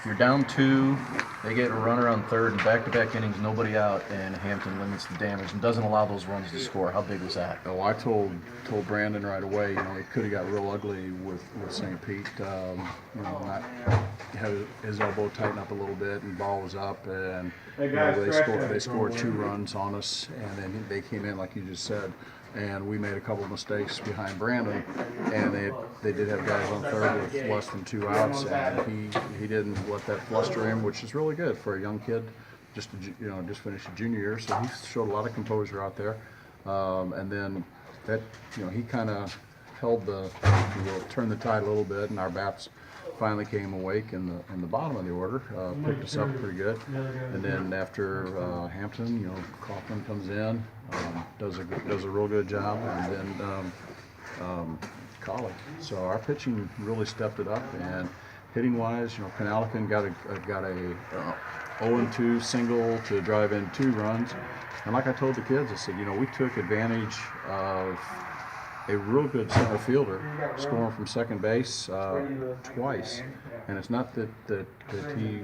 if you're down 2, they get a runner on third, and back-to-back innings, nobody out, and Hampton limits the damage and doesn't allow those runs to score. How big was that? Oh, I told Brandon right away. You know, it could have got real ugly with St. Pete. You know, not have his elbow tighten up a little bit, and ball was up, and you know, they scored 2 runs on us, and then they came in like you just said. And we made a couple of mistakes behind Brandon, and they did have guys on third with less than 2 outs, and he didn't let that fluster him, which is really good for a young kid, just finished a junior year, so he showed a lot of composure out there, and then that he kind of held turned the tide a little bit, and our bats finally came awake in the bottom of the order, picked us up pretty good, and then after Hampton, Kaufman comes in, does a real good job, and then Collie. So our pitching really stepped it up, and hitting wise, Kanalikan got a 0-2 single to drive in 2 runs, and like I told the kids, I said, we took advantage of a real good center fielder scoring from second base twice, and it's not that he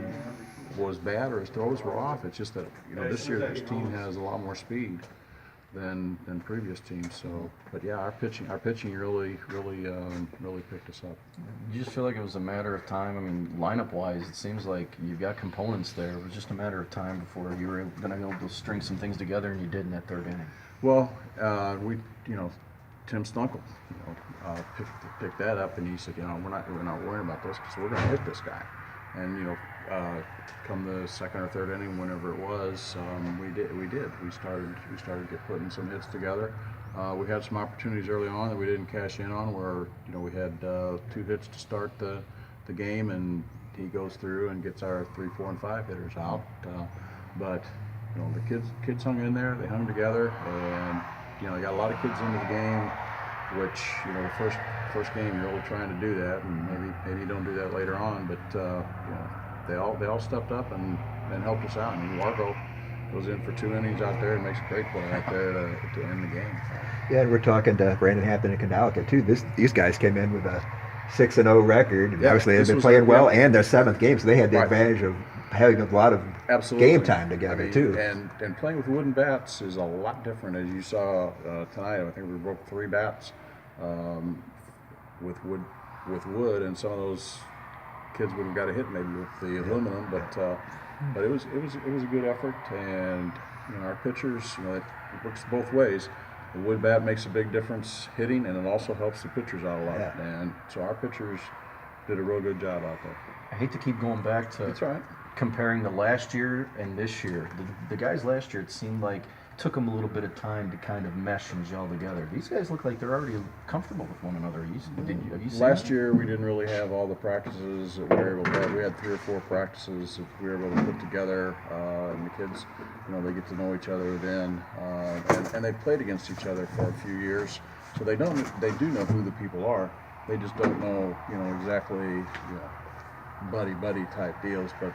was bad or his throws were off. It's just that this year this team has a lot more speed than previous teams. So, but yeah, our pitching really picked us up. You just feel like it was a matter of time. I mean, lineup wise, it seems like you've got components there. It was just a matter of time before you were going to be able to string some things together, and you did in that third inning. Well, Tim Stunkel, picked that up, and he said, we're not worrying about this because we're going to hit this guy. And come the second or third inning, whenever it was, we did. We started to get putting some hits together. We had some opportunities early on that we didn't cash in on, where we had 2 hits to start the game, and he goes through and gets our 3, 4, and 5 hitters out. But the kids hung in there. They hung together, and they got a lot of kids into the game, which, the first game you're really trying to do that, and maybe you don't do that later on, but they all stepped up and helped us out. I mean, Wargo goes in for 2 innings out there and makes a great play out there to end the game. Yeah, and we're talking to Brandon Hampton and Kanalikan too. These guys came in with a 6-0 record, and obviously they've been playing well, and their 7th game, so they had the advantage of having a lot of game time together too. And playing with wooden bats is a lot different, as you saw tonight. I think we broke 3 bats with wood, and some of those kids would have got a hit maybe with the aluminum, but it was a good effort, and our pitchers, it works both ways. The wood bat makes a big difference hitting, and it also helps the pitchers out a lot. Yeah. And so our pitchers did a real good job out there. I hate to keep going back to That's right. comparing the last year and this year. The guys last year, it seemed like took them a little bit of time to kind of mesh and gel together. These guys look like they're already comfortable with one another. Have you seen Last that? year we didn't really have all the practices that we were able to have. We had 3 or 4 practices that we were able to put together, and the kids, they get to know each other then, and they played against each other for a few years, so they do know who the people are. They just don't know, exactly, buddy type deals, but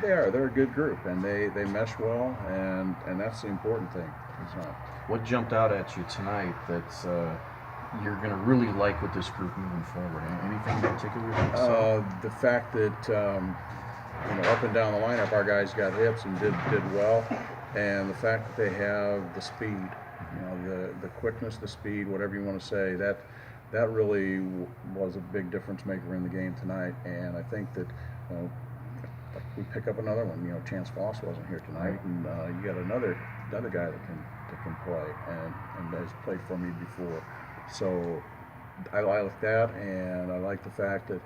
they're a good group, and they mesh well, and that's the important thing. What jumped out at you tonight that you're going to really like with this group moving forward? Anything in particular? The fact that up and down the lineup, our guys got hits and did well, and the fact that they have the speed, the quickness, the speed, whatever you want to say, that really was a big difference maker in the game tonight. And I think that we pick up another one. Chance Foss wasn't here tonight, and you got another guy that can play and has played for me before. So I like that, and I like the fact that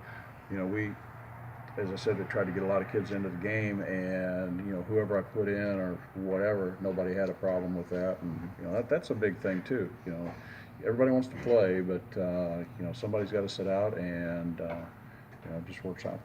we, as I said, we tried to get a lot of kids into the game, and whoever I put in or whatever, nobody had a problem with that, and that's a big thing too. Everybody wants to play, but somebody's got to sit out, and it just works out.